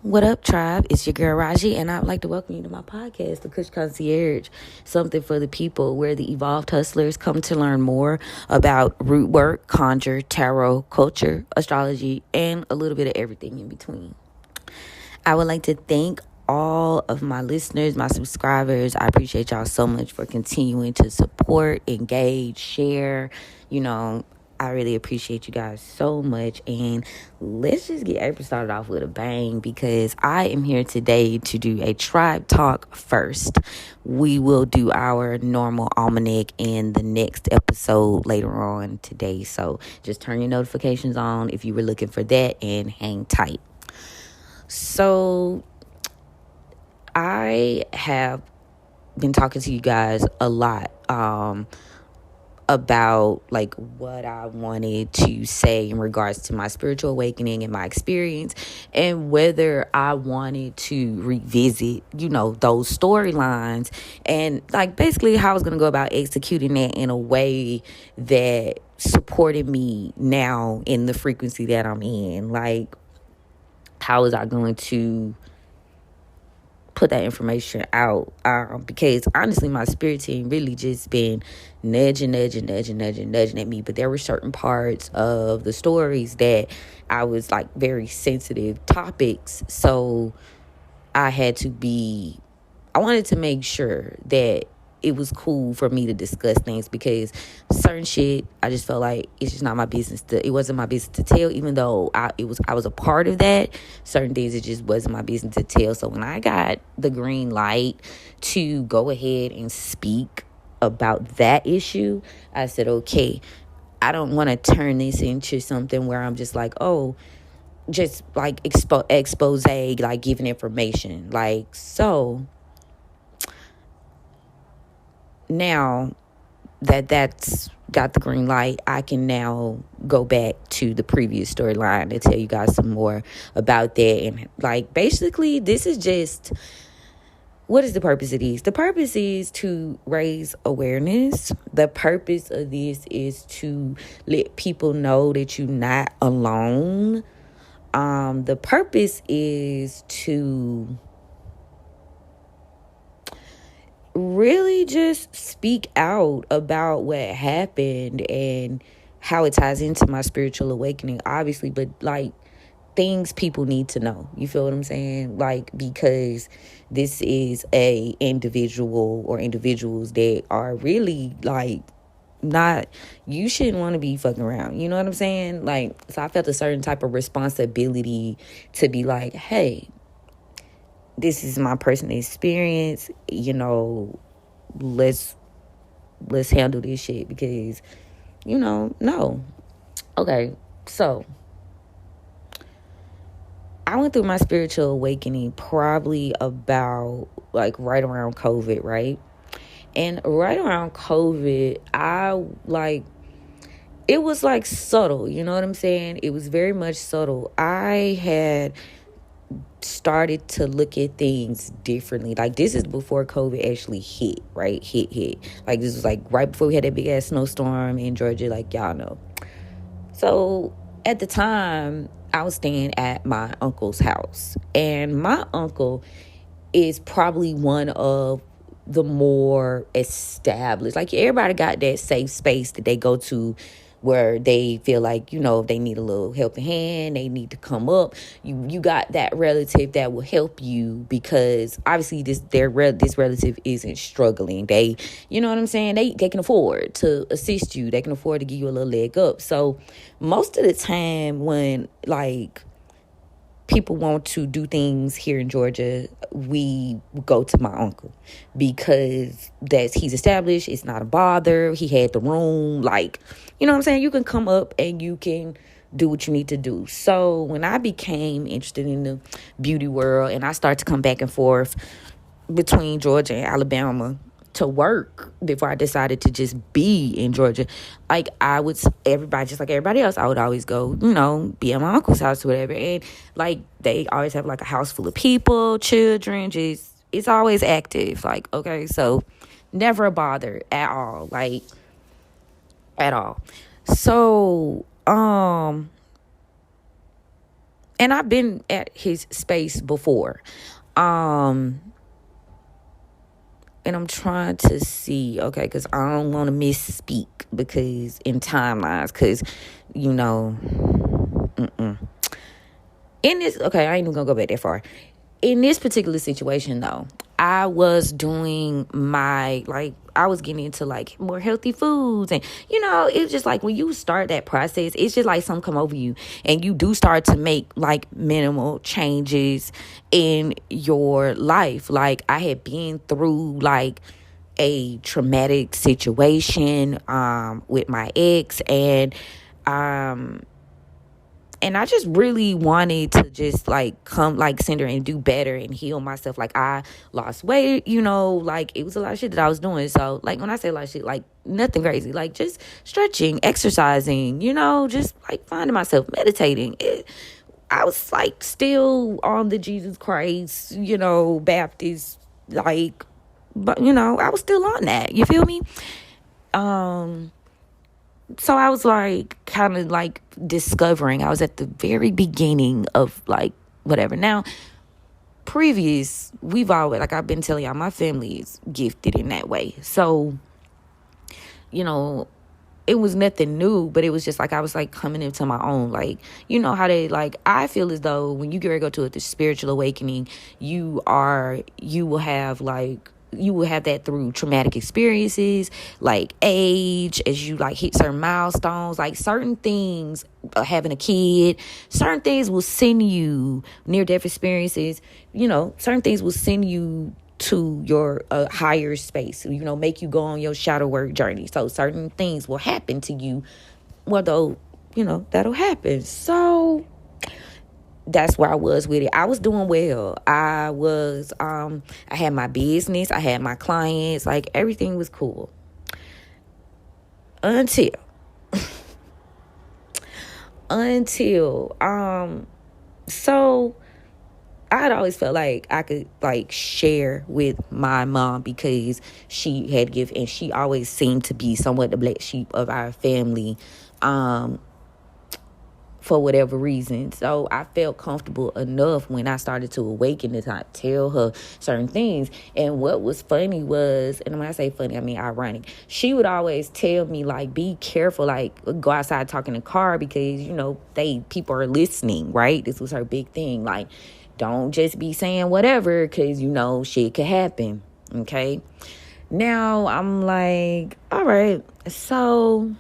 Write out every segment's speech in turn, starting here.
What up, tribe? It's your girl Raji, and I'd like to welcome you to my podcast, The Kush Concierge, something for the people, where the evolved hustlers come to learn more about root work, conjure, tarot, culture, astrology, and a little bit of everything in between. I would like to thank all of my listeners, my subscribers. I appreciate y'all so much for continuing to support, engage, share. I really appreciate you guys so much. And let's just get April started off with a bang, because I am here today to do a tribe talk first. We will do our normal almanac in the next episode later on today. So just turn your notifications on if you were looking for that, and hang tight. So I have been talking to you guys a lot about like what I wanted to say in regards to my spiritual awakening and my experience, and whether I wanted to revisit, those storylines, and like basically how I was going to go about executing that in a way that supported me now in the frequency that I'm in. Like, how was I going to put that information out? Because honestly, my spirit team really just been nudging at me. But there were certain parts of the stories that I was like very sensitive topics. So I wanted to make sure that it was cool for me to discuss things, because certain shit, I just felt like it's just not my business it wasn't my business to tell, even though I was a part of that. Certain things, it just wasn't my business to tell. So when I got the green light to go ahead and speak about that issue, I said, okay, I don't want to turn this into something where I'm just like, oh, just like expose, like giving information. Like, so now that's got the green light, I can now go back to the previous storyline and tell you guys some more about that. And like, basically, this is just, what is the purpose of these? The purpose is to raise awareness. The purpose of this is to let people know that you're not alone. The purpose is to really just speak out about what happened and how it ties into my spiritual awakening, obviously, but like things people need to know. You feel what I'm saying? Like, because this is a individual or individuals that are really like not, you shouldn't want to be fucking around. You know what I'm saying? Like, so I felt a certain type of responsibility to be like, hey, this is my personal experience, let's handle this shit, because, no. Okay, so I went through my spiritual awakening probably about like right around COVID, right? And right around COVID, it was like subtle, you know what I'm saying? It was very much subtle. I had started to look at things differently. Like, this is before COVID actually hit, right? Hit. Like, this was like right before we had that big ass snowstorm in Georgia, like y'all know. So at the time, I was staying at my uncle's house, and my uncle is probably one of the more established, like, everybody got that safe space that they go to where they feel like, if they need a little helping hand, they need to come up. You got that relative that will help you, because obviously this relative isn't struggling. They, you know what I'm saying? They can afford to assist you. They can afford to give you a little leg up. So most of the time when like people want to do things here in Georgia, we go to my uncle, because he's established. It's not a bother. He had the room. Like, you know what I'm saying? You can come up and you can do what you need to do. So when I became interested in the beauty world, and I started to come back and forth between Georgia and Alabama to work before I decided to just be in Georgia, like, just like everybody else, I would always go, be at my uncle's house or whatever. And like, they always have like a house full of people, children, it's always active. Like, okay, so never a bother at all, like, at all. So, And I've been at his space before. And I'm trying to see, okay, because I don't want to misspeak because in timelines, because, you know, in this, okay, I ain't even gonna go back that far. In this particular situation, though, I was doing I was getting into like more healthy foods. And, it's just like when you start that process, it's just like something come over you and you do start to make like minimal changes in your life. Like I had been through like a traumatic situation with my ex, and I just really wanted to just like come like center and do better and heal myself. Like I lost weight, like it was a lot of shit that I was doing. So like when I say a lot of shit, like nothing crazy, like just stretching, exercising, just like finding myself, meditating. I was like still on the Jesus Christ, Baptist, like, but I was still on that. You feel me? So I was like kind of like discovering. I was at the very beginning of like whatever. Now, we've always, like I've been telling y'all, my family is gifted in that way. So, it was nothing new, but it was just like I was like coming into my own. Like, how they like, I feel as though when you get ready to go to the spiritual awakening, you will have that through traumatic experiences, like age, as you like hit certain milestones, like certain things, having a kid, certain things will send you near death experiences, certain things will send you to your higher space, make you go on your shadow work journey. So certain things will happen to you, that'll happen. So that's where I was with it. I was doing well. I had my business. I had my clients. Like, everything was cool. Until, so I had always felt like I could, like, share with my mom because she had given, and she always seemed to be somewhat the black sheep of our family, for whatever reason. So I felt comfortable enough when I started to awaken to not tell her certain things. And what was funny was, and when I say funny, I mean ironic, she would always tell me, like, be careful, like, go outside talking in the car because, people are listening, right? This was her big thing. Like, don't just be saying whatever because, shit could happen, okay? Now, I'm like, all right, so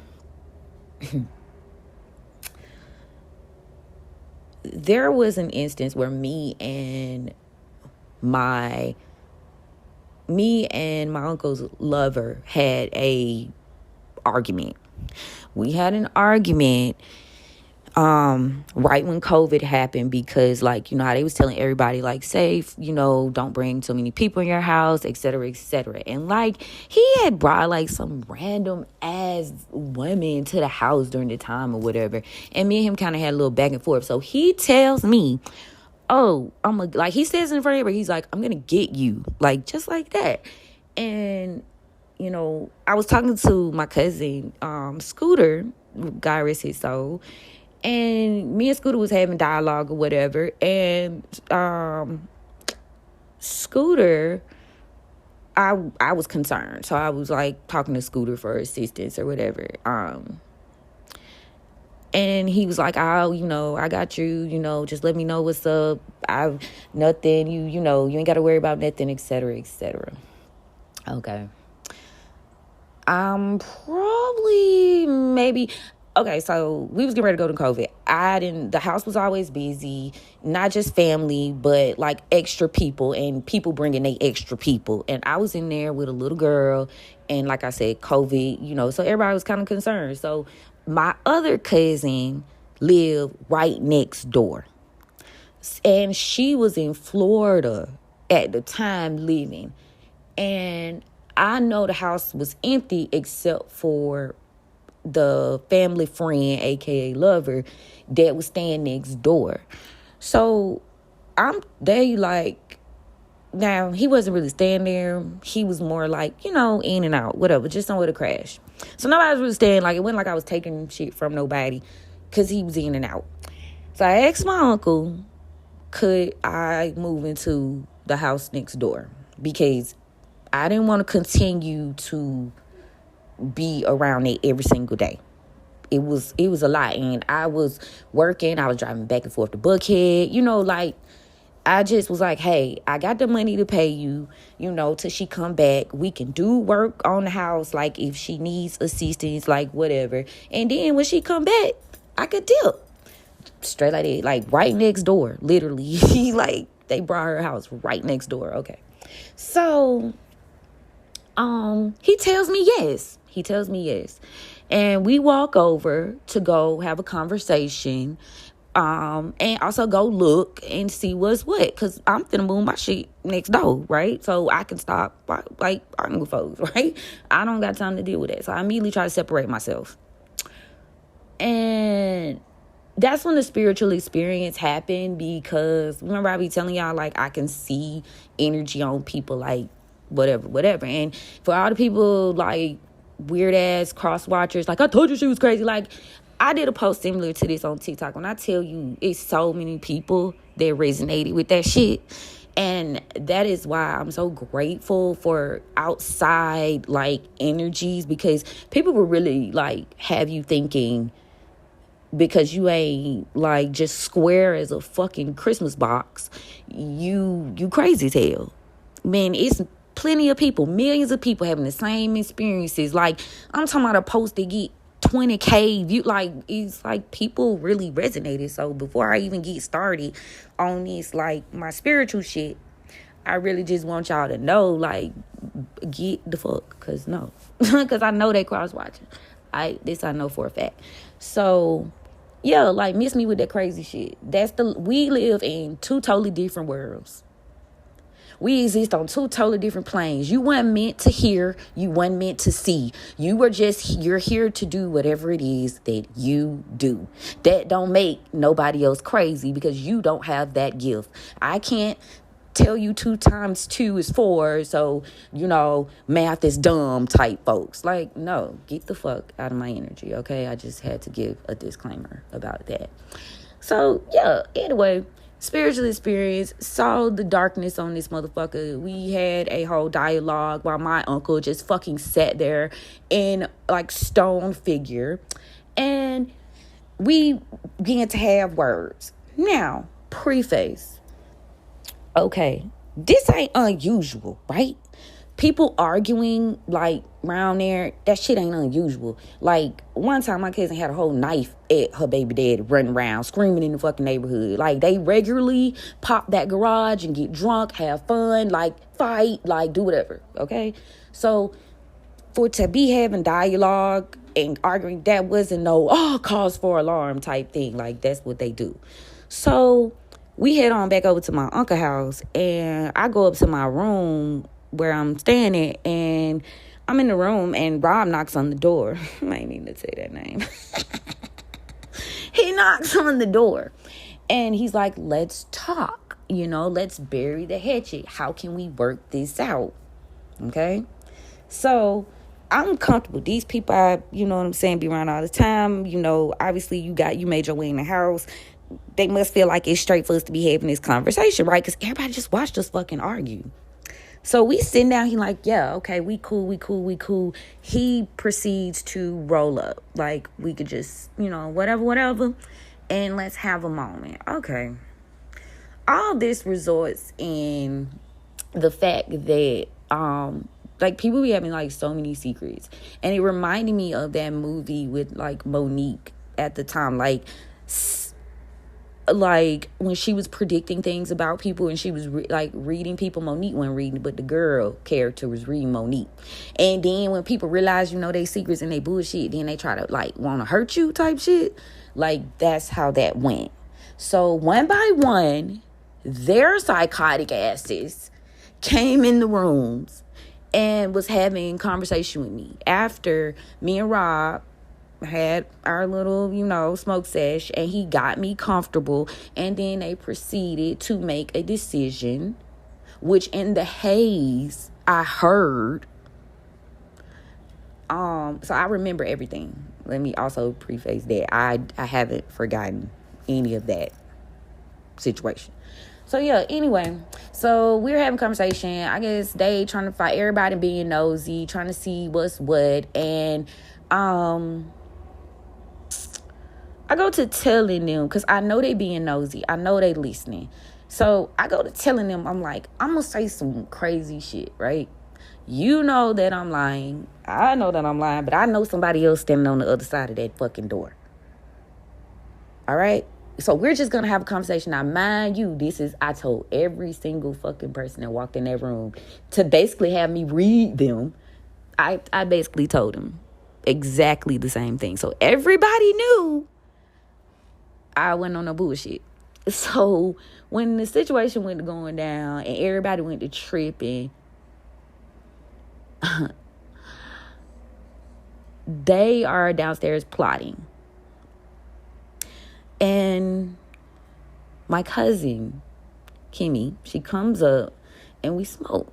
there was an instance where me and my uncle's lover had a argument. We had an argument right when COVID happened because, like, how they was telling everybody, like, safe, don't bring so many people in your house, et cetera, et cetera. And, like, he had brought, like, some random ass women to the house during the time or whatever. And me and him kind of had a little back and forth. So he tells me, oh, like, he says in front of everybody, he's like, I'm going to get you. Like, just like that. And, I was talking to my cousin, Scooter, God rest his soul. And me and Scooter was having dialogue or whatever. And Scooter, I was concerned. So I was like talking to Scooter for assistance or whatever. And he was like, oh, I got you, just let me know what's up. Nothing, you ain't got to worry about nothing, et cetera, et cetera. Okay. Probably maybe... Okay, so we was getting ready to go to COVID. The house was always busy, not just family, but like extra people and people bringing their extra people. And I was in there with a little girl and, like I said, COVID, so everybody was kind of concerned. So my other cousin lived right next door and she was in Florida at the time living. And I know the house was empty except for the family friend, aka lover, that was staying next door. So they like, now he wasn't really staying there. He was more like, in and out, whatever, just somewhere to crash. So nobody was really staying. Like, it wasn't like I was taking shit from nobody because he was in and out. So I asked my uncle, could I move into the house next door? Because I didn't want to continue to be around it every single day. It was a lot, and I was working. I was driving back and forth to Buckhead. Like, I just was like, hey, I got the money to pay you, till she come back. We can do work on the house, like if she needs assistance, like whatever. And then when she come back, I could dip. Straight like that, like right next door, literally. Like, they brought her house right next door. Okay. So, he tells me yes. And we walk over to go have a conversation. And also go look and see what's what. Because I'm finna move my shit next door, right? So I can stop, like, arguing with folks, right? I don't got time to deal with that. So I immediately try to separate myself. And that's when the spiritual experience happened, because remember I be telling y'all, like, I can see energy on people, like, whatever. And for all the people, like, weird-ass cross-watchers, like, I told you she was crazy, like, I did a post similar to this on TikTok. When I tell you, it's so many people that resonated with that shit. And that is why I'm so grateful for outside, like, energies, because people will really, like, have you thinking, because you ain't, like, just square as a fucking Christmas box, you crazy as hell. Man, it's plenty of people, millions of people having the same experiences. Like, I'm talking about a post that get 20K view. Like, it's like people really resonated. So before I even get started on this, like, my spiritual shit, I really just want y'all to know, like, get the fuck, because I know they cross watching. I know for a fact. So yeah, like, miss me with that crazy shit. We live in two totally different worlds. We exist on two totally different planes. You weren't meant to hear. You weren't meant to see. You're here to do whatever it is that you do. That don't make nobody else crazy, because you don't have that gift. I can't tell you 2 times 2 is 4. So, math is dumb type folks. Like, no, get the fuck out of my energy. Okay. I just had to give a disclaimer about that. So yeah, anyway, spiritual experience, saw the darkness on this motherfucker. We had a whole dialogue while my uncle just fucking sat there in, like, stone figure, and we began to have words. Now, preface. Okay, this ain't unusual, right? People arguing, like, around there, that shit ain't unusual. Like, one time my cousin had a whole knife at her baby dad, running around screaming in the fucking neighborhood. Like, they regularly pop that garage and get drunk, have fun, like, fight, like, do whatever. Okay, so to be having dialogue and arguing, that wasn't no cause for alarm type thing. Like, that's what they do. So we head on back over to my uncle's house, and I go up to my room where I'm standing, and I'm in the room, and Rob knocks on the door. I ain't mean to say that name. He knocks on the door, and he's like, let's talk, let's bury the hatchet. How can we work this out? Okay. So I'm comfortable. These people, you know what I'm saying, be around all the time. Obviously you made your way in the house. They must feel like it's straight for us to be having this conversation, right? Because everybody just watched us fucking argue. So we sitting down, he like, yeah, okay, we cool. He proceeds to roll up. Like, we could just, whatever. And let's have a moment. Okay. All this results in the fact that, like, people be having, like, so many secrets. And it reminded me of that movie with, like, Monique at the time. Like when she was predicting things about people, and she was reading people. Monique wasn't reading, but the girl character was reading Monique. And then when people realize, they secrets and they bullshit, then they try to, like, want to hurt you type shit. Like, that's how that went. So one by one, their psychotic asses came in the rooms and was having conversation with me. After me and Rob had our little, smoke sesh, and he got me comfortable, and then they proceeded to make a decision, which in the haze I heard. So I remember everything. Let me also preface that I haven't forgotten any of that situation. So yeah, anyway, so we were having a conversation. I guess they trying to fight, everybody being nosy, trying to see what's what. And I go to telling them, because I know they being nosy. I know they listening. So I go to telling them, I'm like, I'm going to say some crazy shit, right? You know that I'm lying. I know that I'm lying, but I know somebody else standing on the other side of that fucking door. All right? So we're just going to have a conversation. Now, mind you, I told every single fucking person that walked in that room to basically have me read them. I basically told them exactly the same thing. So everybody knew I went on no bullshit. So when the situation went to going down and everybody went to tripping, they are downstairs plotting. And my cousin, Kimmy, she comes up and we smoke.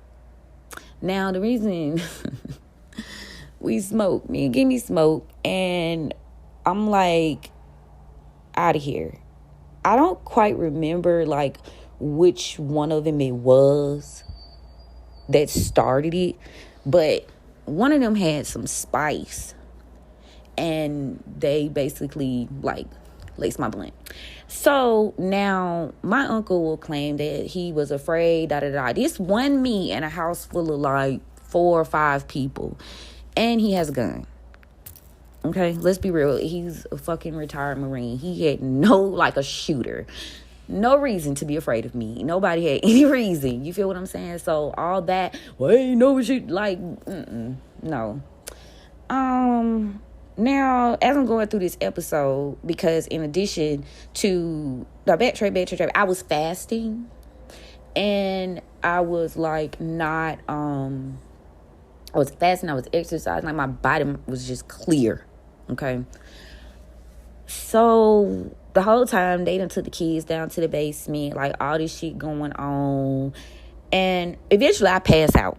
Now, the reason we smoke, me and Kimmy smoke, and I'm like, out of here. I don't quite remember like which one of them it was that started it, but one of them had some spice and they basically like laced my blunt. So now my uncle will claim that he was afraid, This one me in a house full of like 4 or 5 people, and he has a gun. Okay, let's be real. He's a fucking retired Marine. He had a shooter. No reason to be afraid of me. Nobody had any reason. You feel what I'm saying? So all that, well, ain't no shit, like, no. Now, as I'm going through this episode, because in addition to the backtrack, I was fasting, and I was like not, I was fasting, I was exercising, like my body was just clear. Okay. So the whole time they done took the kids down to the basement, like all this shit going on. And eventually I pass out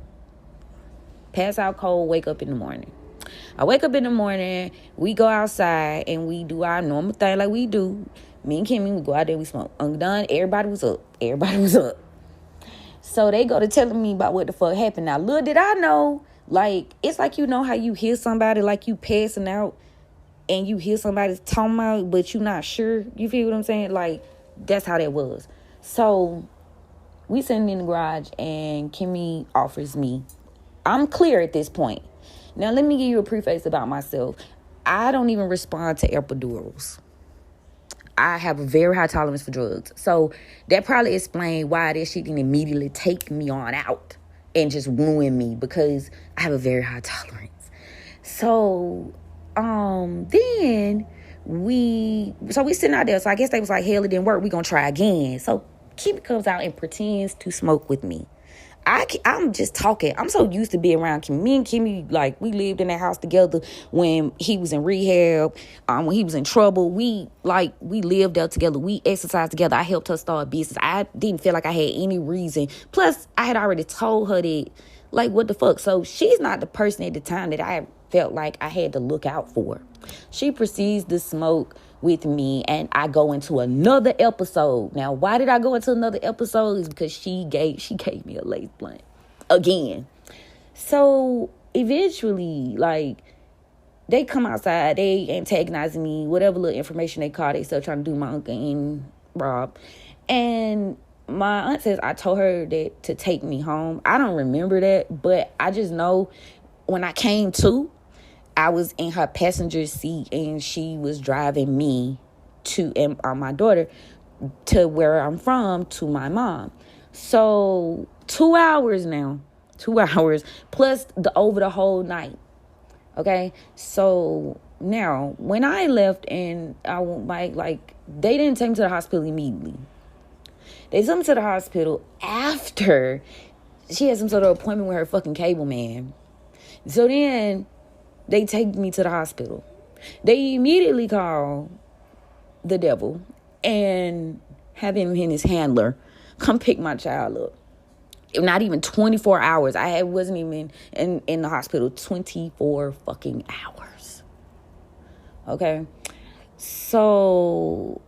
cold, wake up in the morning. I wake up in the morning, we go outside and we do our normal thing like we do. Me and Kimmy, we go out there, we smoke. I'm done, everybody was up. So they go to telling me about what the fuck happened. Now, little did I know, like, it's like, you know how you hear somebody like you passing out and you hear somebody talking about, but you not sure. You feel what I'm saying? Like, that's how that was. So we sitting in the garage and Kimmy offers me. I'm clear at this point. Now, let me give you a preface about myself. I don't even respond to epidurals. I have a very high tolerance for drugs. So that probably explains why that shit didn't immediately take me on out and just ruin me, because I have a very high tolerance. So then we sitting out there. So I guess they was like, hell, it didn't work. We gonna try again. So Kimmy comes out and pretends to smoke with me. I'm just talking. I'm so used to being around Kimmy. Me and Kimmy, like, we lived in that house together when he was in rehab, when he was in trouble. We lived there together. We exercised together. I helped her start a business. I didn't feel like I had any reason. Plus, I had already told her that, like, what the fuck? So she's not the person at the time that I felt like I had to look out for. She proceeds to smoke with me, and I go into another episode. Now, why did I go into another episode? Is because she gave me a lace blunt again. So eventually, like, they come outside, they antagonizing me, whatever little information they caught, they still trying to do my uncle and Rob. And my aunt says I told her that to take me home. I don't remember that, but I just know when I came to, I was in her passenger seat and she was driving me and my daughter to where I'm from, to my mom. So 2 hours now, 2 hours plus over the whole night. Okay. So now when I left and I went back, like, they didn't take me to the hospital immediately. They took me to the hospital after she had some sort of appointment with her fucking cable man. So then they take me to the hospital. They immediately call the devil and have him and his handler come pick my child up. Not even 24 hours. I wasn't even in the hospital 24 fucking hours. Okay? So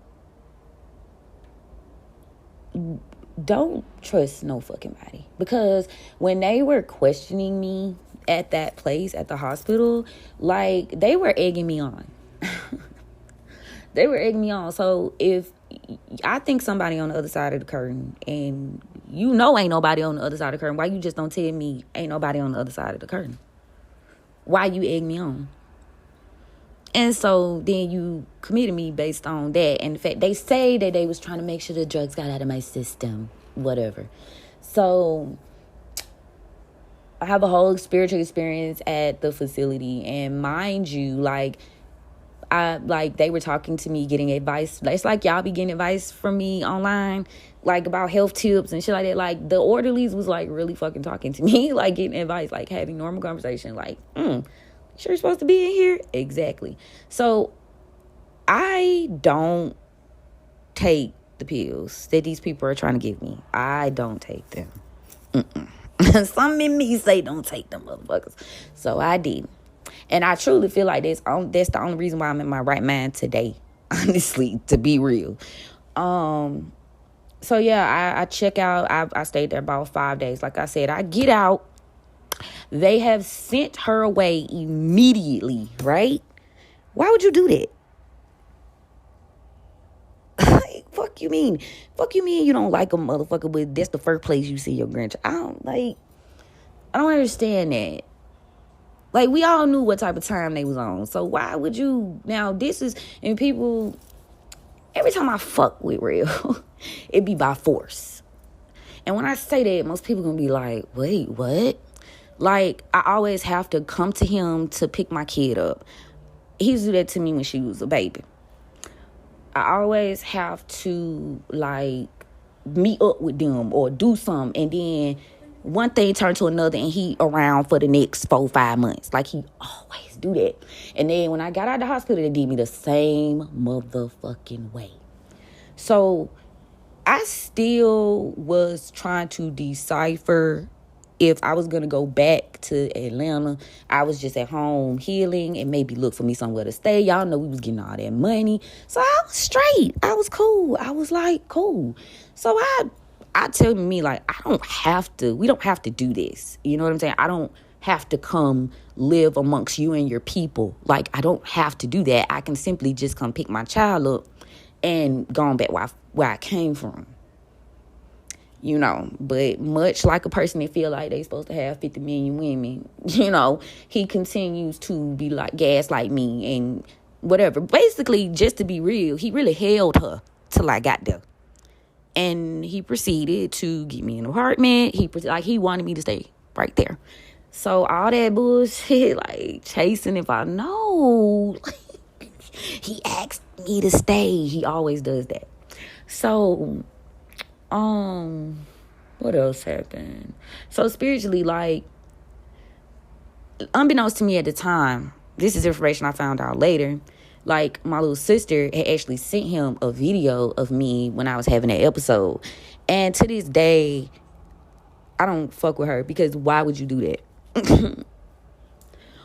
don't trust no fucking body. Because when they were questioning me at that place, at the hospital, like, they were egging me on. They were egging me on. So if I think somebody on the other side of the curtain, and you know ain't nobody on the other side of the curtain, why you just don't tell me ain't nobody on the other side of the curtain? Why you egg me on? And so then you committed me based on that. And the fact they say that they was trying to make sure the drugs got out of my system, whatever. So I have a whole spiritual experience at the facility. And mind you, they were talking to me, getting advice. It's like y'all be getting advice from me online, like about health tips and shit like that. Like, the orderlies was like really fucking talking to me, like getting advice, like having normal conversation, like, sure you're supposed to be in here? Exactly. So I don't take the pills that these people are trying to give me. I don't take them. Some in me say don't take them motherfuckers. So I did. And I truly feel like that's the only reason why I'm in my right mind today. Honestly, to be real. So yeah, I check out. I stayed there about 5 days. Like I said, I get out. They have sent her away immediately, right? Why would you do that? Fuck you mean you don't like a motherfucker, but that's the first place you see your grandchild. I don't understand that. Like, we all knew what type of time they was on. So why would you, now this is, and people, every time I fuck with Real, it be by force. And when I say that, most people gonna be like, wait, what? Like, I always have to come to him to pick my kid up. He used to do that to me when she was a baby. I always have to, like, meet up with them or do something. And then one thing turned to another, and he around for the next 4-5 months. Like, he always do that. And then when I got out of the hospital, they did me the same motherfucking way. So I still was trying to decipher if I was going to go back to Atlanta. I was just at home healing and maybe look for me somewhere to stay. Y'all know we was getting all that money. So I was straight. I was cool. I was like, cool. So I tell me, like, we don't have to do this. You know what I'm saying? I don't have to come live amongst you and your people. Like, I don't have to do that. I can simply just come pick my child up and go on back where I came from. You know, but much like a person that feel like they supposed to have 50 million women, you know, he continues to be like gaslight me and whatever. Basically, just to be real, he really held her till I got there. And he proceeded to get me an apartment. He wanted me to stay right there. So all that bullshit, like chasing if I know. He asked me to stay. He always does that. So what else happened? So spiritually, like, unbeknownst to me at the time, this is information I found out later, like, my little sister had actually sent him a video of me when I was having that episode. And to this day, I don't fuck with her, because why would you do that?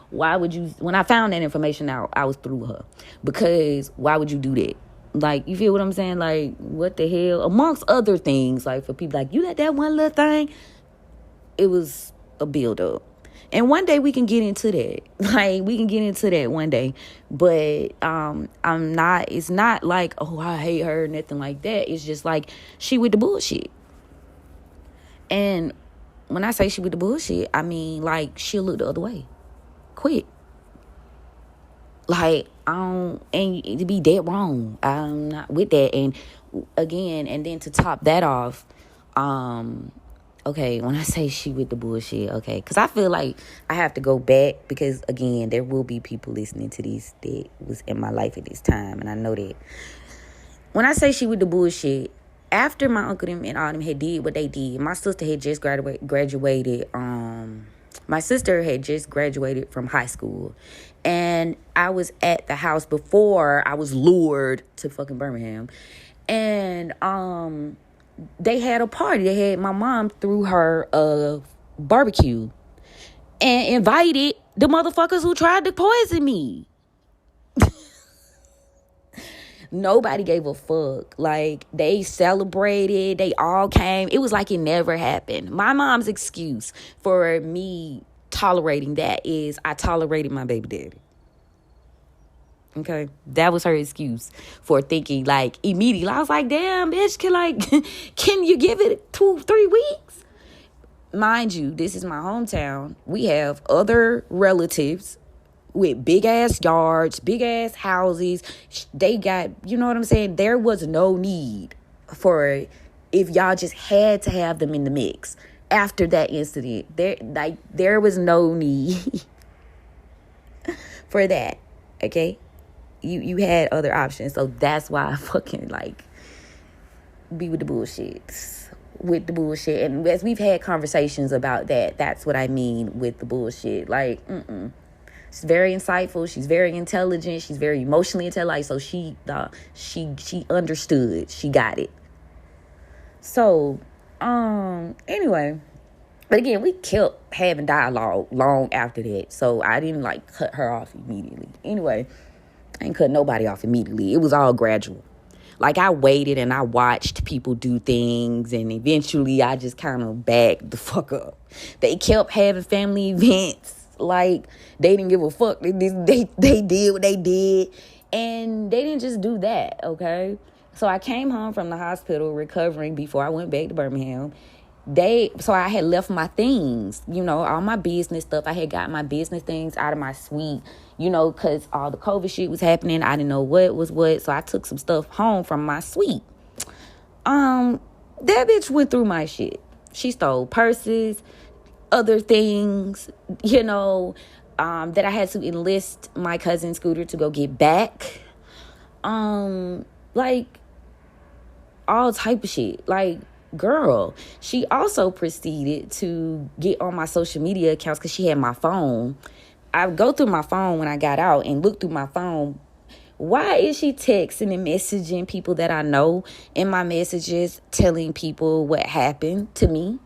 Why would you, when I found that information out, I was through her. Because why would you do that? Like, you feel what I'm saying? Like, what the hell? Amongst other things, like, for people like, you let that one little thing, it was a build-up. And one day we can get into that. Like, we can get into that one day. But it's not like, oh, I hate her, nothing like that. It's just like, she with the bullshit. And when I say she with the bullshit, I mean, like, she'll look the other way. Quit. Like, and to be dead wrong. I'm not with that. And again, and then to top that off, okay, when I say she with the bullshit, okay, because I feel like I have to go back, because again, there will be people listening to this that was in my life at this time, and I know that. When I say she with the bullshit, after my uncle them and all them had did what they did, my sister had just graduated. My sister had just graduated from high school, and I was at the house before I was lured to fucking Birmingham, and they had a party. They had, my mom threw her a barbecue and invited the motherfuckers who tried to poison me. Nobody gave a fuck. Like, they celebrated. They all came. It was like it never happened. My mom's excuse for me tolerating that is I tolerated my baby daddy. Okay, that was her excuse for thinking like immediately. I was like, damn, bitch, can you give it 2-3 weeks? Mind you, this is my hometown. We have other relatives with big ass yards, big ass houses. They got, you know what I'm saying? There was no need for, if y'all just had to have them in the mix after that incident. There was no need for that. Okay? You had other options. So that's why I fucking like be with the bullshit. And as we've had conversations about that, that's what I mean with the bullshit. Like, she's very insightful. She's very intelligent. She's very emotionally intelligent. So she understood. She got it. So, anyway, but again, we kept having dialogue long after that. So I didn't like cut her off immediately. Anyway, I ain't cut nobody off immediately. It was all gradual. Like, I waited and I watched people do things, and eventually I just kind of backed the fuck up. They kept having family events. Like, they didn't give a fuck. They did what they did, and they didn't just do that, okay? So I came home from the hospital recovering before I went back to Birmingham. So I had left my things, all my business stuff. I had got my business things out of my suite, because all the COVID shit was happening. I didn't know what was what. So I took some stuff home from my suite. That bitch went through my shit. She stole purses, other things, that I had to enlist my cousin Scooter to go get back. Like, all type of shit. Like, girl, she also proceeded to get on my social media accounts because she had my phone. I would go through my phone when I got out and look through my phone. Why is she texting and messaging people that I know in my messages, telling people what happened to me,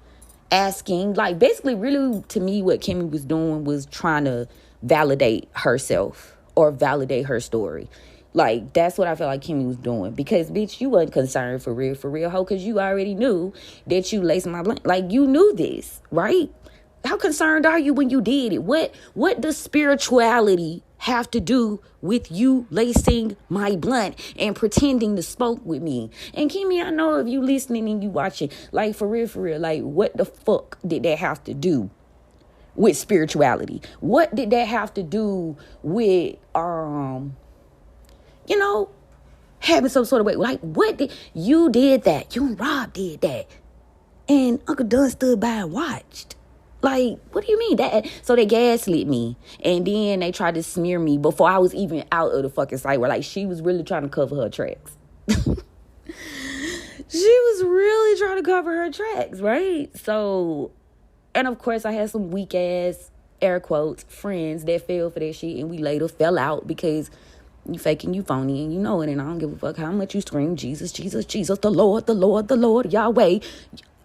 asking, like, basically really to me what Kimmy was doing was trying to validate herself or validate her story. Like, that's what I felt like Kimmy was doing. Because, bitch, you wasn't concerned for real, ho, because you already knew that you laced my blunt. Like, you knew this, right? How concerned are you when you did it? What does spirituality have to do with you lacing my blunt and pretending to smoke with me? And Kimmy, I know if you listening and you watching, like, for real, like, what the fuck did that have to do with spirituality? What did that have to do with, having some sort of way? Like, you did that. You and Rob did that. And Uncle Dunn stood by and watched. Like, what do you mean? So they gaslit me. And then they tried to smear me before I was even out of the fucking site. Where, like, she was really trying to cover her tracks. She was really trying to cover her tracks, right? So, and of course, I had some weak-ass, air quotes, friends that fell for that shit. And we later fell out because you faking, you phony, and you know it. And I don't give a fuck how much you scream, Jesus, Jesus, Jesus, the Lord, the Lord, the Lord, Yahweh.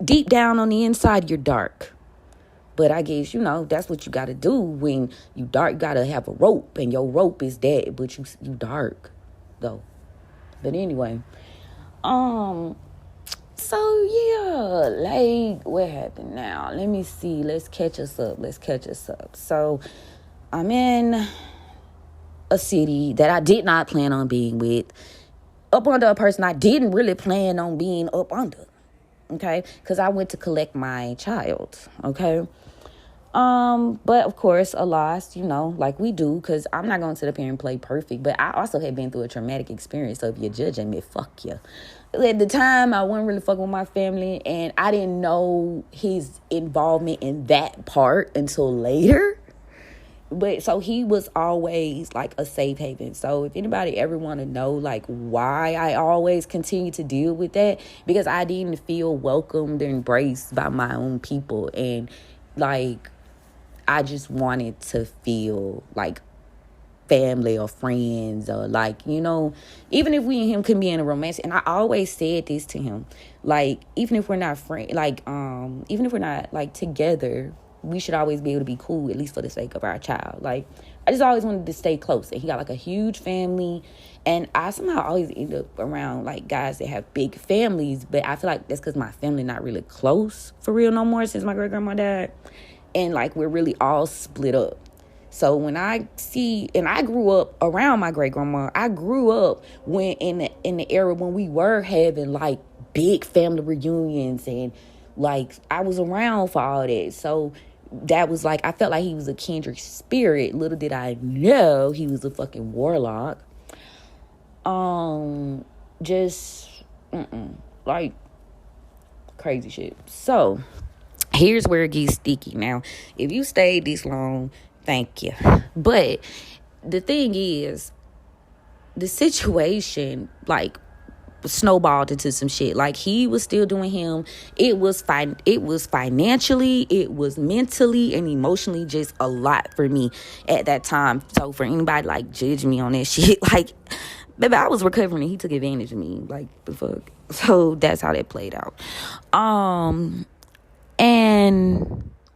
Deep down on the inside, you're dark. But I guess, that's what you got to do when you dark. You got to have a rope, and your rope is dead, but you dark, though. But anyway, so yeah, like, what happened now? Let me see. Let's catch us up. So I'm in a city that I did not plan on being with, up under a person I didn't really plan on being up under. Okay, because I went to collect my child. Okay. But of course, a loss, like we do, because I'm not going to sit up here and play perfect, but I also had been through a traumatic experience. So if you're judging me, fuck you. At the time, I wasn't really fucking with my family, and I didn't know his involvement in that part until later. But so he was always like a safe haven. So if anybody ever want to know like why I always continue to deal with that, because I didn't feel welcomed and embraced by my own people, and like I just wanted to feel like family or friends, or like, even if we and him couldn't be in a romance. And I always said this to him, like, even if we're not friends, like even if we're not like together, we should always be able to be cool, at least for the sake of our child. Like, I just always wanted to stay close. And he got like a huge family. And I somehow always end up around like guys that have big families. But I feel like that's because my family not really close for real no more since my great grandma died. And like, we're really all split up. So when I see, and I grew up around my great grandma. I grew up when in the era when we were having like big family reunions, and like I was around for all that. So that was like, I felt like he was a kindred spirit. Little did I know he was a fucking warlock. Just like crazy shit. So here's where it gets sticky. Now, if you stayed this long, thank you. But the thing is, the situation like snowballed into some shit. Like, he was still doing him. It was financially, it was mentally and emotionally just a lot for me at that time. So for anybody like judge me on that shit, like, baby, I was recovering and he took advantage of me. Like, the fuck. So that's how that played out. And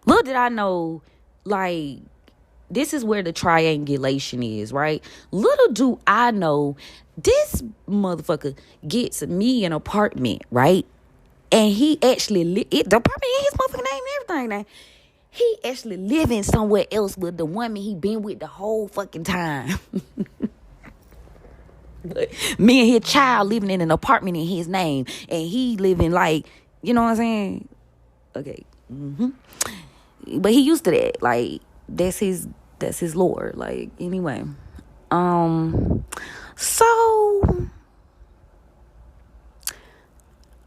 little did I know, like, this is where the triangulation is, right? Little do I know, this motherfucker gets me an apartment, right? And he actually, the apartment in his motherfucking name and everything now. He actually living somewhere else with the woman he been with the whole fucking time. But me and his child living in an apartment in his name. And he living like, you know what I'm saying? Okay. But he used to that. Like, that's his lore. Like, anyway. So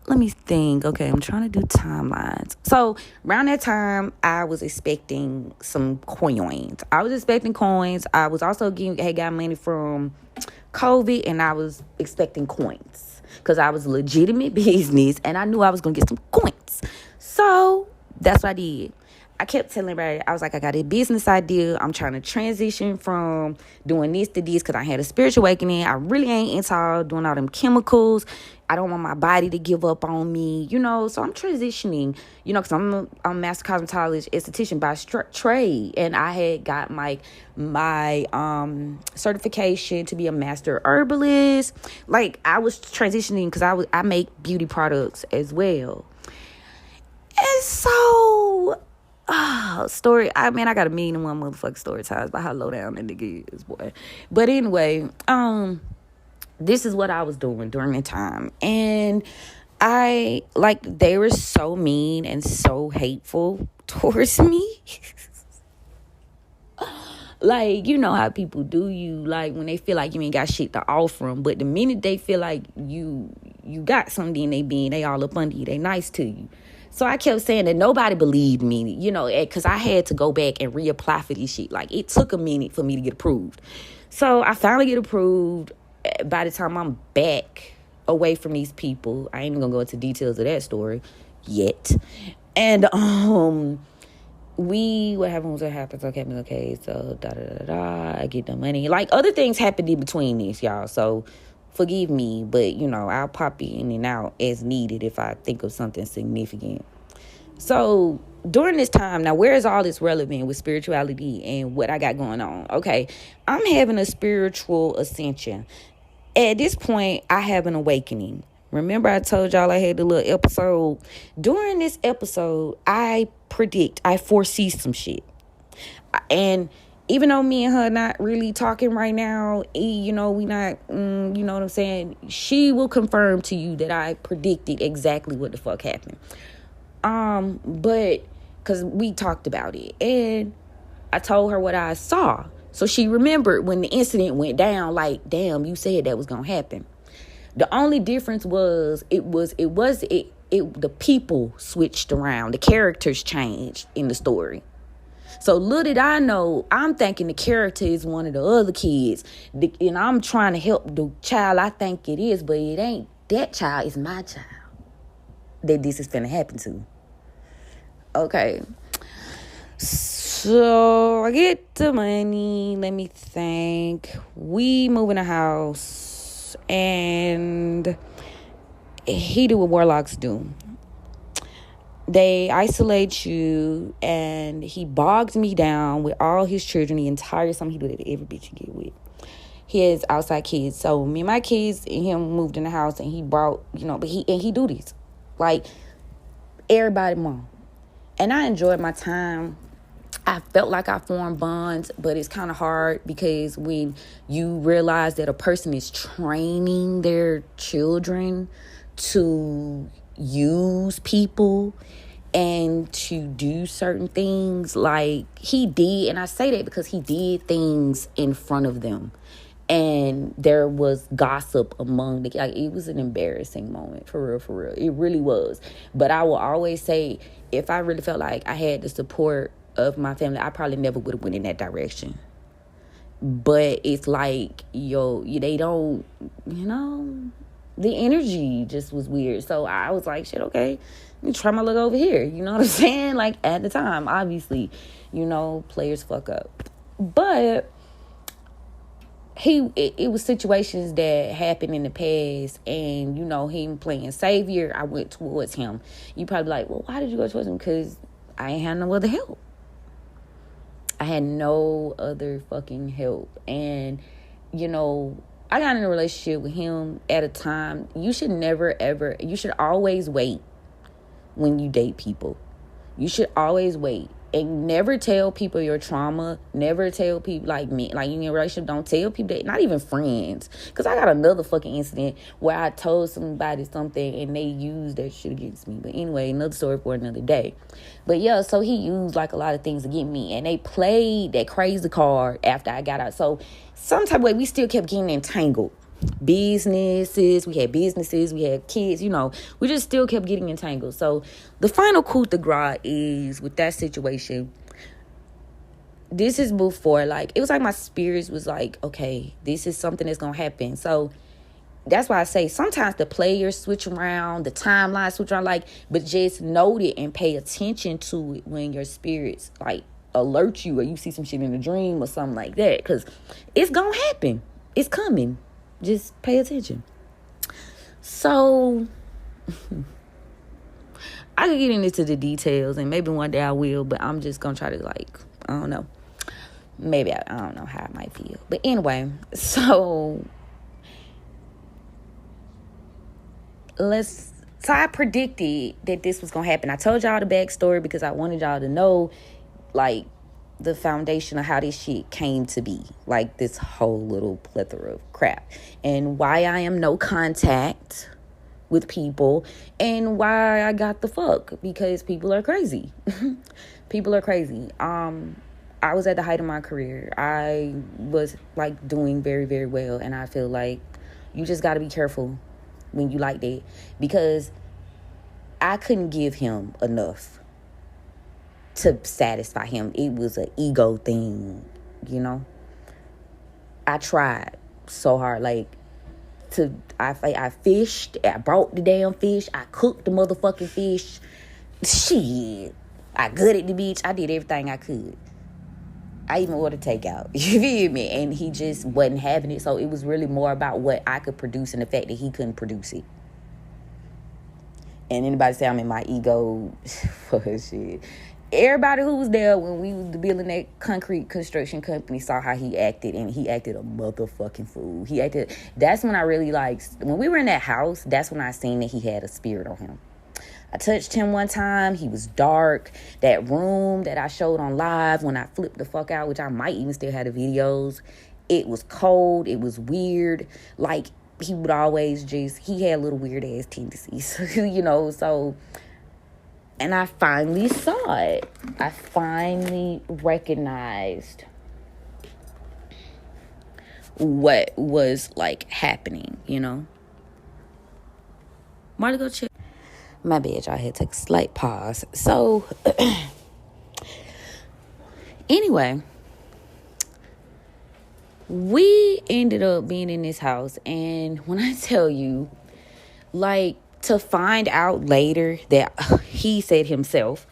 let me think. Okay, I'm trying to do timelines. So around that time, I was expecting some coins. I was also had got money from COVID, and I was expecting coins because I was a legitimate business, and I knew I was gonna get some coins. So that's what I did. I kept telling everybody, I was like, I got a business idea. I'm trying to transition from doing this to this because I had a spiritual awakening. I really ain't into all doing all them chemicals. I don't want my body to give up on me, you know. So I'm transitioning, you know, because I'm a master cosmetologist, esthetician by trade. And I had got my certification to be a master herbalist. Like, I was transitioning because I make beauty products as well. And so... story. I mean, I got a million and one motherfucking story times about how low down that nigga is, boy. But anyway, this is what I was doing during the time. And they were so mean and so hateful towards me. Like, you know how people do you, like, when they feel like you ain't got shit to offer them. But the minute they feel like you got something they all up under you, they nice to you. So I kept saying that nobody believed me, you know, because I had to go back and reapply for this shit. Like, it took a minute for me to get approved. So I finally get approved. By the time I'm back away from these people, I ain't even gonna go into details of that story yet. And what happens, okay, so I get the money. Like, other things happened in between this, y'all. So forgive me, but, you know, I'll pop in and out as needed if I think of something significant. So during this time, now, where is all this relevant with spirituality and what I got going on? Okay, I'm having a spiritual ascension. At this point, I have an awakening. Remember I told y'all I had the little episode? During this episode, I foresee some shit. And even though me and her not really talking right now, you know, we not, you know what I'm saying? She will confirm to you that I predicted exactly what the fuck happened. But, because we talked about it. And I told her what I saw. So she remembered when the incident went down, like, damn, you said that was going to happen. The only difference was, the people switched around. The characters changed in the story. So little did I know, I'm thinking the character is one of the other kids. And I'm trying to help the child I think it is, but it ain't that child. It's my child that this is finna happen to. Okay. So I get the money. Let me think. We move in a house. And he do what warlocks do. They isolate you, and he bogs me down with all his children the entire time. He do that to every bitch he get with. He has outside kids. So me and my kids and him moved in the house, and he brought, but he do this. Like, everybody mom. And I enjoyed my time. I felt like I formed bonds, but it's kind of hard because when you realize that a person is training their children to use people and to do certain things like he did, and I say that because he did things in front of them, and there was gossip among the, like, it was an embarrassing moment, for real, it really was. But I will always say, if I really felt like I had the support of my family, I probably never would have went in that direction. But it's like, they don't, the energy just was weird. So I was like, shit, okay, let me try my luck over here. You know what I'm saying? Like, at the time, obviously, players fuck up. But it was situations that happened in the past, and, him playing savior, I went towards him. You probably like, well, why did you go towards him? Because I ain't had no other help. I had no other fucking help. And, I got in a relationship with him at a time. You should you should always wait when you date people. You should always wait. And never tell people your trauma. Never tell people, like me, like in your relationship, don't tell people that, not even friends. Because I got another fucking incident where I told somebody something and they used that shit against me. But anyway, another story for another day. But yeah, so he used like a lot of things against me. And they played that crazy card after I got out. So some type of way, we still kept getting entangled. We had businesses, we had kids, we just still kept getting entangled. So the final coup de grace is with that situation. This is before, like, it was like my spirits was like, okay, this is something that's gonna happen. So that's why I say sometimes the players switch around, the timeline switch around, like, but just note it and pay attention to it when your spirits like alert you, or you see some shit in a dream or something like that, because it's gonna happen. It's coming. Just pay attention. So I could get into the details, and maybe one day I will, but I'm just gonna try to, like, I don't know. Maybe I don't know how I might feel. But anyway, so I predicted that this was gonna happen. I told y'all the backstory because I wanted y'all to know, like, the foundation of how this shit came to be, like this whole little plethora of crap, and why I am no contact with people, and why I got the fuck, because people are crazy. People are crazy. I was at the height of my career. I was like doing very, very well, and I feel like you just got to be careful when you like that, because I couldn't give him enough to satisfy him. It was an ego thing, I tried so hard, like, I fished, I brought the damn fish, I cooked the motherfucking fish, shit, I gutted the bitch, I did everything I could. I even ordered takeout, you feel me? And he just wasn't having it, so it was really more about what I could produce and the fact that he couldn't produce it. And anybody say I'm in my ego, fuck shit. Everybody who was there when we was building that concrete construction company saw how he acted, and he acted a motherfucking fool. That's when I really, like, when we were in that house, that's when I seen that he had a spirit on him. I touched him one time. He was dark. That room that I showed on live when I flipped the fuck out, which I might even still have the videos, it was cold. It was weird. Like, he would always he had little weird ass tendencies, so. And I finally saw it. I finally recognized what was, like, happening, Marty, go check. My bad, y'all. I had to take a slight pause. So, anyway, we ended up being in this house. And when I tell you, like, to find out later that he said himself,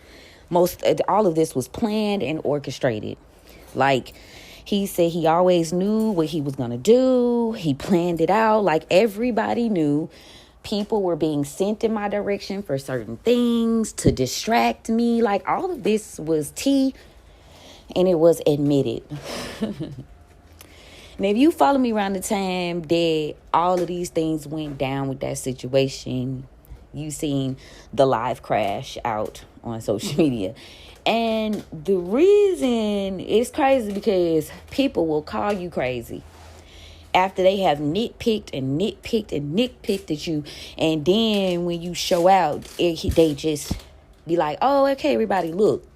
all of this was planned and orchestrated. Like, he said he always knew what he was gonna do. He planned it out. Like, everybody knew people were being sent in my direction for certain things to distract me. Like, all of this was tea, and it was admitted. And if you follow me around the time that all of these things went down with that situation, you seen the live crash out on social media. And the reason it's crazy because people will call you crazy after they have nitpicked at you. And then when you show out, they just be like, oh, okay, everybody, look.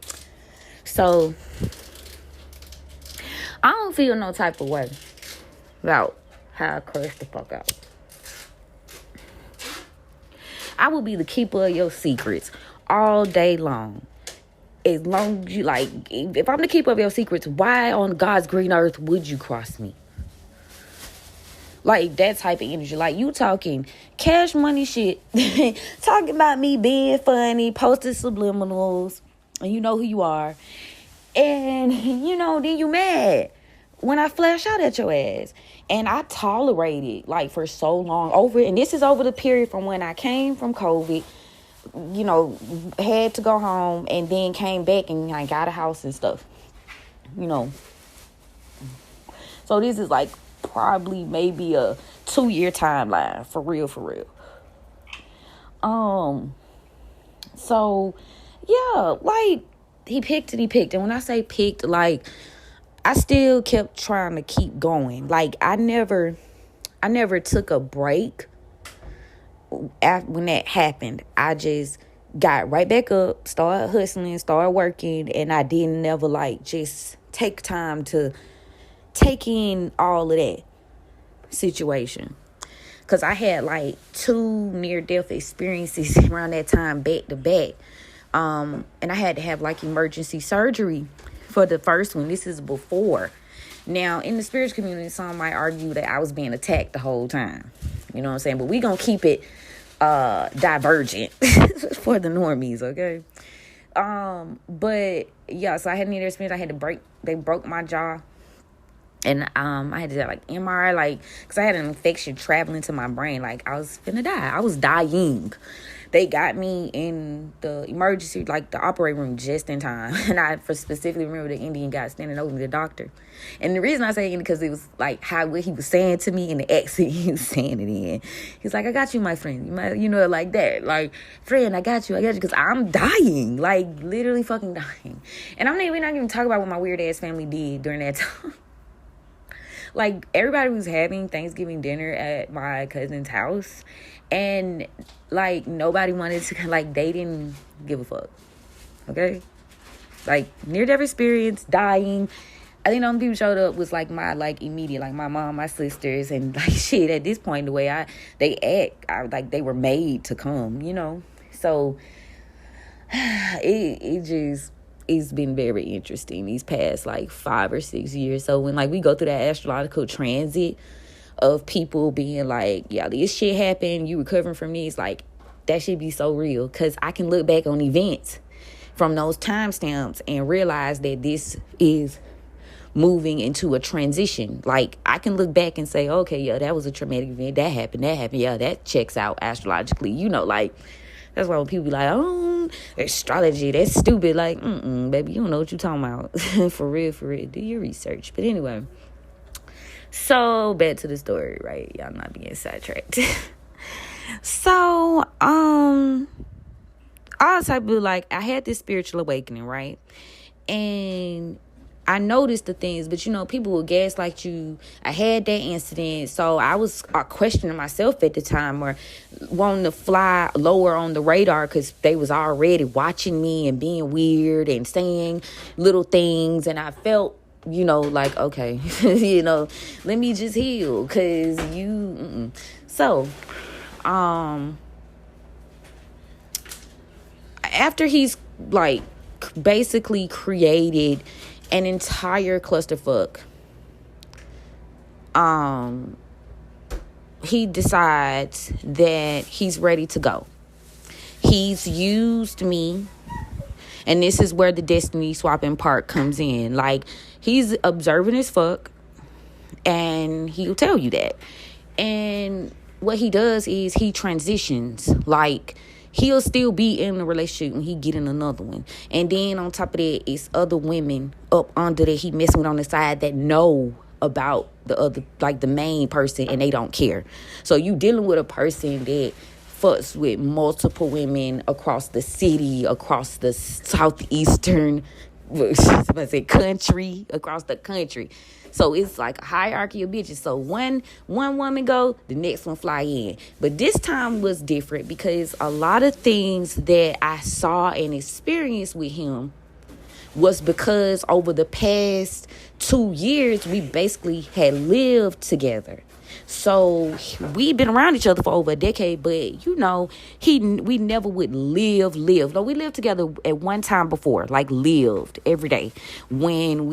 So I don't feel no type of way about how I cursed the fuck out. I will be the keeper of your secrets all day long. As long as you, like, if I'm the keeper of your secrets, why on God's green earth would you cross me? Like, that type of energy. Like, you talking cash money shit. Talking about me being funny, posting subliminals, and you know who you are. And, then you mad when I flash out at your ass. And I tolerated, like, for so long and this is over the period from when I came from COVID, had to go home, and then came back and I got a house and stuff, So this is like probably maybe a 2-year timeline, for real. So yeah, like, he picked. And when I say picked, like, I still kept trying to keep going. Like, I never took a break when that happened. I just got right back up, started hustling, started working, and I didn't never, like, just take time to take in all of that situation. Because I had, like, 2 near-death experiences around that time back to back. And I had to have, like, emergency surgery for the first one. This is before. Now, in the spiritual community, some might argue that I was being attacked the whole time. You know what I'm saying? But we gonna keep it divergent for the normies, okay? But yeah, so I had near experience. They broke my jaw. And I had to like MRI, like, because I had an infection traveling to my brain. Like, I was finna die. I was dying. They got me in the emergency, like the operating room, just in time. And I specifically remember the Indian guy standing over me, the doctor. And the reason I say Indian, because it was like what he was saying to me in the accent he was saying it in. He's like, I got you, my friend. Like that. Like, friend, I got you. Because I'm dying. Like, literally fucking dying. And we're not even talking about what my weird ass family did during that time. Like, everybody was having Thanksgiving dinner at my cousin's house. And, like, nobody wanted to, like, they didn't give a fuck. Okay? Like, near-death experience, dying. I think the only people showed up was, like, my, like, immediate, like, my mom, my sisters. And, like, shit, at this point, the way they act, like, they were made to come, So, it's been very interesting these past, like, 5 or 6 years. So when, like, we go through that astrological transit of people being like, yeah, this shit happened, you recovering from this, like, that should be so real. Because I can look back on events from those timestamps and realize that this is moving into a transition. Like, I can look back and say, okay, yeah, that was a traumatic event, that happened, yeah, that checks out astrologically, like. That's why when people be like, oh, astrology, that's stupid. Like, baby, you don't know what you're talking about. For real. Do your research. But anyway. So, back to the story, right? Y'all not being sidetracked. So, I was type of like, I had this spiritual awakening, right? And I noticed the things, but people will gaslight you. I had that incident, so I was questioning myself at the time, or wanting to fly lower on the radar, because they was already watching me and being weird and saying little things, and I felt, like, okay, let me just heal, because So, after he's, like, basically created an entire clusterfuck, he decides that he's ready to go. He's used me, and this is where the destiny swapping part comes in. Like, he's observant as fuck, and he'll tell you that. And what he does is he transitions. Like, he'll still be in a relationship when he get in another one. And then on top of that, it's other women up under that he messing with on the side that know about the other, like the main person, and they don't care. So you dealing with a person that fucks with multiple women across the city, across the southeastern country, across the country. So it's like a hierarchy of bitches. So one woman go, the next one fly in. But this time was different because a lot of things that I saw and experienced with him was because over the past 2 years, we basically had lived together. So we've been around each other for over a decade, but we never would live. No, we lived together at one time before, like lived every day when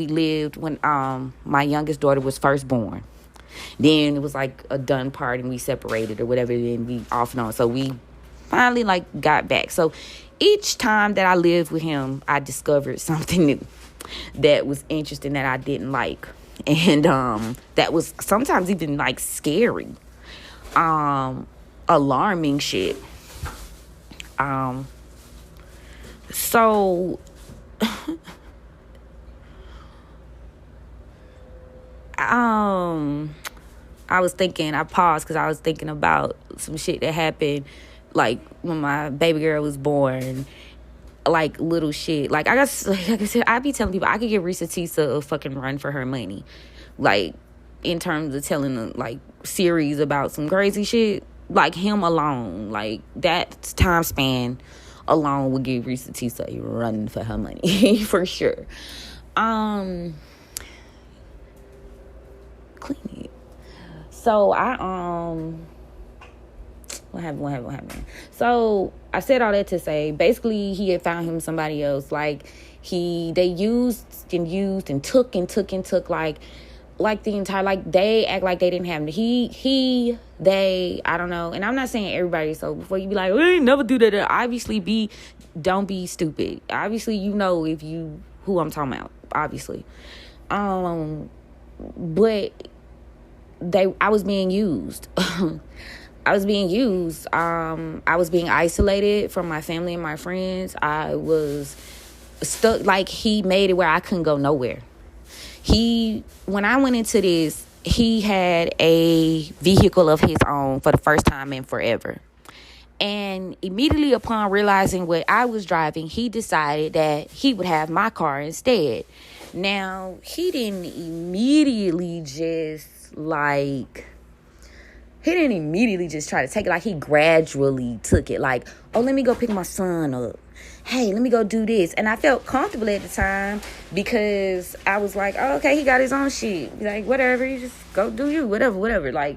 my youngest daughter was first born. Then it was like a done part and we separated or whatever, and we off and on. So we finally like got back. So each time that I lived with him, I discovered something new that was interesting that I didn't like. And that was sometimes even like scary, alarming shit. So I paused because I was thinking about some shit that happened like when my baby girl was born. Like little shit. Like I said, I be telling people I could give Risa Tisa a fucking run for her money. Like in terms of telling a like series about some crazy shit. Like him alone. Like that time span alone would give Risa Tisa a run for her money. For sure. Clean it. So What happened? So I said all that to say, basically, he had found him somebody else. Like they used and took like the entire, like they act like they didn't have him. They, I don't know. And I'm not saying everybody. So before you be like, we never do that. Obviously, don't be stupid. Obviously, who I'm talking about. Obviously, but I was being used. I was being used. I was being isolated from my family and my friends. I was stuck. Like, he made it where I couldn't go nowhere. When I went into this, he had a vehicle of his own for the first time in forever. And immediately upon realizing what I was driving, he decided that he would have my car instead. Now, he didn't immediately just try to take it. Like, he gradually took it. Like, oh, let me go pick my son up. Hey, let me go do this. And I felt comfortable at the time because I was like, oh, okay, he got his own shit. Like, whatever, you just go do you, whatever. Like,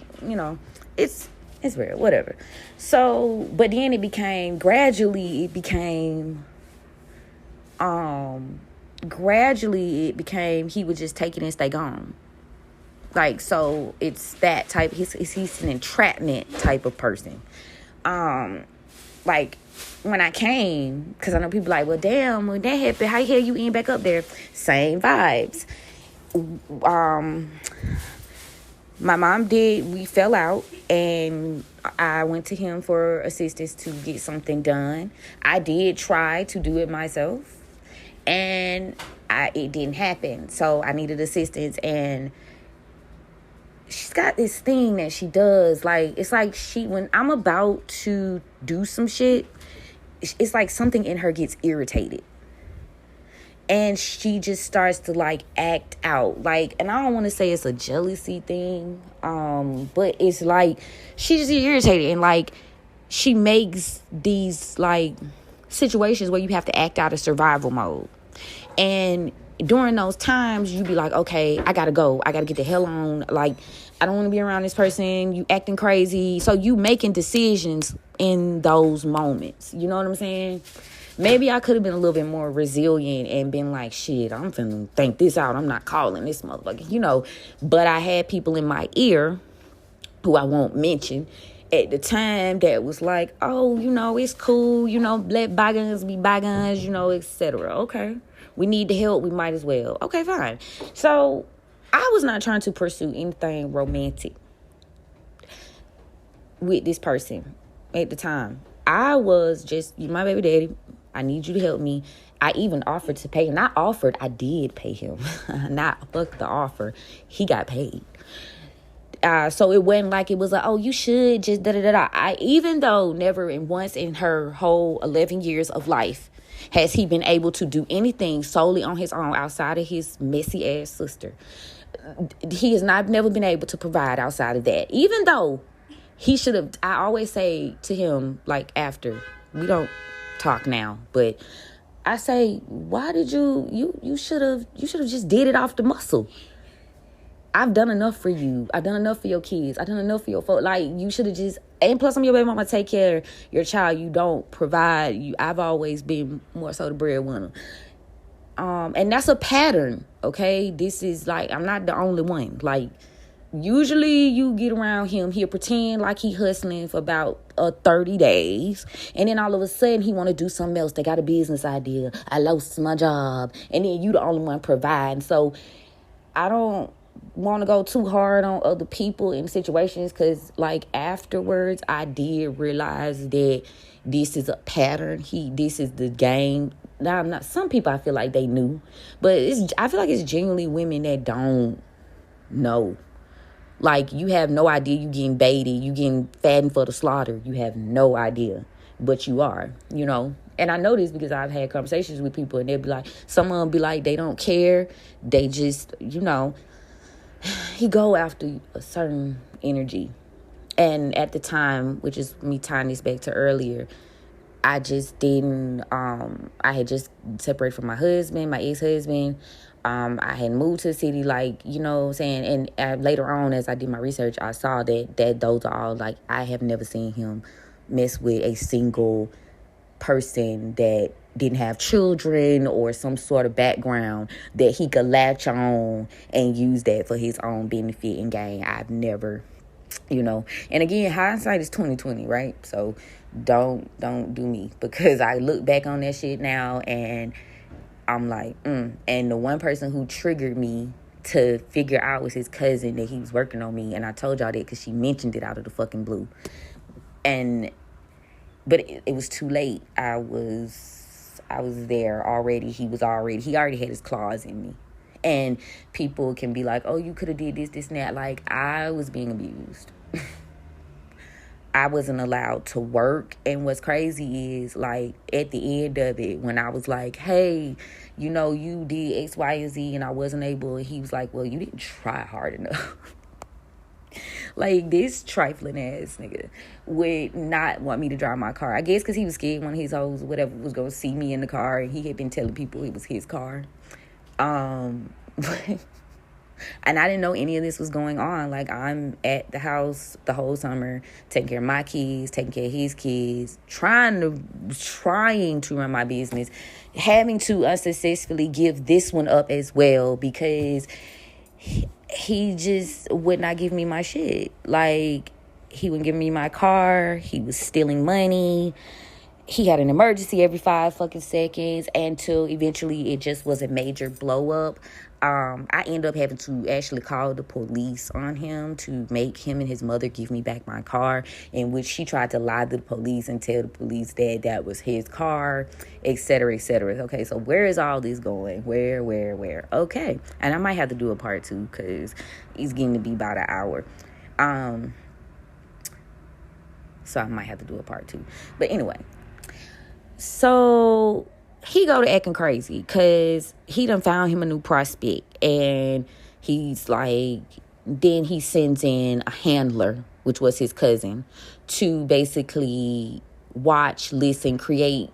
it's real, whatever. So, but then it became he would just take it and stay gone. Like, so it's that type. He's an entrapment type of person. Like, when I came, because I know people like, well, damn, when that happened, how the hell you end back up there? Same vibes. My mom we fell out, and I went to him for assistance to get something done. I did try to do it myself, and it didn't happen. So I needed assistance, and she's got this thing that she does. Like, it's like when I'm about to do some shit, it's like something in her gets irritated. And she just starts to, like, act out. Like, and I don't want to say it's a jealousy thing. But it's like, she just gets irritated. And, like, she makes these, like, situations where you have to act out of survival mode. And during those times, you be like, okay, I gotta go. I gotta get the hell on. Like, I don't want to be around this person. You acting crazy. So you making decisions in those moments. You know what I'm saying? Maybe I could have been a little bit more resilient and been like, shit, I'm finna think this out. I'm not calling this motherfucker, But I had people in my ear, who I won't mention, at the time that was like, oh, it's cool. Let bygones be bygones, etc. Okay. We need the help. We might as well. Okay, fine. So I was not trying to pursue anything romantic. with this person at the time. I was just, you my baby daddy. I need you to help me. I even offered to pay him. Not offered, I did pay him. Not fuck the offer. He got paid. So it wasn't like it was like, oh, you should just da da da da. Even though never once in her whole 11 years of life has he been able to do anything solely on his own outside of his messy ass sister. He has never been able to provide outside of that. Even though he should have, I always say to him, like, after, we don't talk now, but I say, why did you should have just did it off the muscle. I've done enough for you. I've done enough for your kids. I've done enough for your folks. Like, you should have just, and plus I'm your baby mama, take care of your child. You don't provide. I've always been more so the breadwinner. And that's a pattern, okay? This is like, I'm not the only one. Like, usually you get around him, he'll pretend like he hustling for about 30 days. And then all of a sudden he want to do something else. They got a business idea. I lost my job. And then you the only one providing. So I don't want to go too hard on other people in situations, because like afterwards I did realize that this is a pattern. This is the game. Now, I'm not, some people I feel like they knew, but I feel like it's genuinely women that don't know. Like, you have no idea you getting baited, you getting fattened for the slaughter. You have no idea, but you are, you know. And I know this because I've had conversations with people, and they'll be like, some of them be like, they don't care. They just, you know, he go after a certain energy. And at the time, which is me tying this back to earlier, I just didn't, I had just separated from my husband, my ex-husband. I had moved to the city, like, you know what I'm saying? And later on, as I did my research, I saw that those are all, like, I have never seen him mess with a single person that didn't have children or some sort of background that he could latch on and use that for his own benefit and gain. I've never, you know. And again, hindsight is 2020, right? So don't do me, because I look back on that shit now and I'm like, And the one person who triggered me to figure out was his cousin, that he was working on me. And I told y'all that because she mentioned it out of the fucking blue. But it was too late. I was there already. He already had his claws in me. And people can be like, oh, you could have did this, and that. Like, I was being abused. I wasn't allowed to work. And what's crazy is, like, at the end of it, when I was like, hey, you know, you did X, Y, and Z, and I wasn't able, and he was like, well, you didn't try hard enough. Like, this trifling ass nigga would not want me to drive my car. I guess because he was scared one of his hoes, whatever, was going to see me in the car, and he had been telling people it was his car. And I didn't know any of this was going on. Like, I'm at the house the whole summer, taking care of my kids, taking care of his kids, trying to run my business, having to unsuccessfully give this one up as well, because he just would not give me my shit. Like, he wouldn't give me my car. He was stealing money. He had an emergency every 5 fucking seconds, until eventually it just was a major blow up. I ended up having to actually call the police on him to make him and his mother give me back my car, in which she tried to lie to the police and tell the police that that was his car, etc., etc. Okay, so where is all this going? Where? Okay, and I might have to do a part 2 because it's getting to be about an hour. So I might have to do a part 2. But anyway, so he go to acting crazy because he done found him a new prospect, and he's like, then he sends in a handler, which was his cousin, to basically watch, listen, create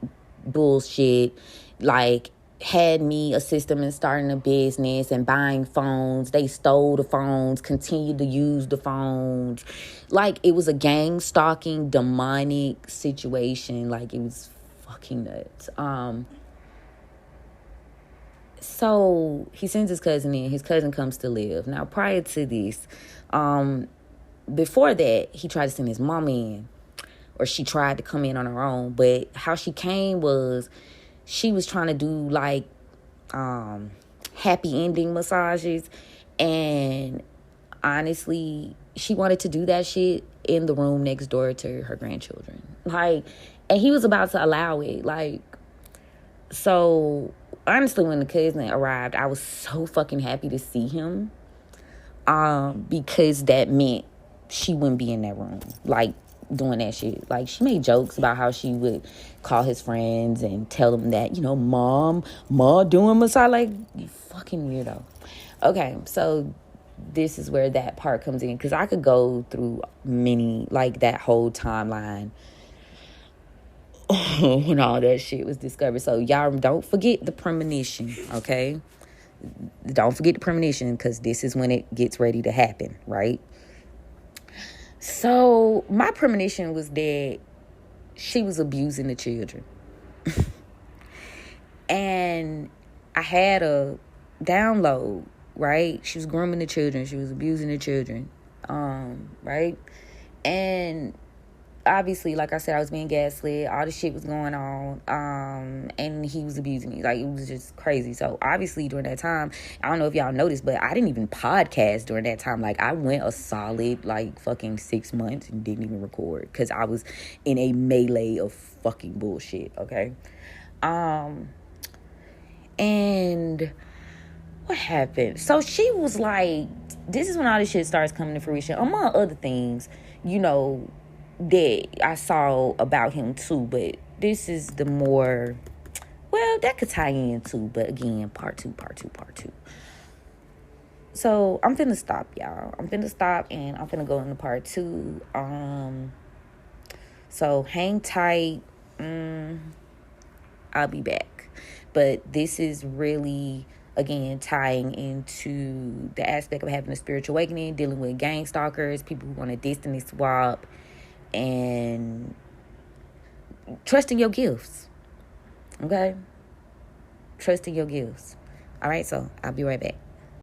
bullshit, like had me assist them in starting a business and buying phones. They stole the phones, continued to use the phones. Like, it was a gang stalking, demonic situation. Like, it was fucking nuts. So he sends his cousin in. His cousin comes to live. Now, prior to this, before that, he tried to send his mom in, or she tried to come in on her own. But how she came was, she was trying to do like happy ending massages, and honestly, she wanted to do that shit in the room next door to her grandchildren. Like, and he was about to allow it. Like, so honestly, when the cousin arrived, I was so fucking happy to see him. Because that meant she wouldn't be in that room, like, doing that shit. Like, she made jokes about how she would call his friends and tell them that, ma doing massage. Like, you fucking weirdo. Okay, so this is where that part comes in, because I could go through many, like, that whole timeline when all that shit was discovered. So y'all don't forget the premonition, okay? Don't forget the premonition, because this is when it gets ready to happen, right? So my premonition was that she was abusing the children. And I had a download, right? She was grooming the children. She was abusing the children, right? And obviously, like I said, I was being gaslit. All this shit was going on. And he was abusing me. Like, it was just crazy. So, obviously, during that time, I don't know if y'all noticed, but I didn't even podcast during that time. Like, I went a solid, like, fucking 6 months and didn't even record. Because I was in a melee of fucking bullshit, okay? And what happened? So, she was like, this is when all this shit starts coming to fruition. Among other things, that I saw about him too, but this is the more, well, that could tie in too, but again, part two. So I'm finna stop, y'all. I'm finna stop and I'm finna go into part 2. So hang tight. I'll be back. But this is really, again, tying into the aspect of having a spiritual awakening, dealing with gang stalkers, people who want to destiny swap, and trusting your gifts. Okay? Trusting your gifts. All right, so I'll be right back.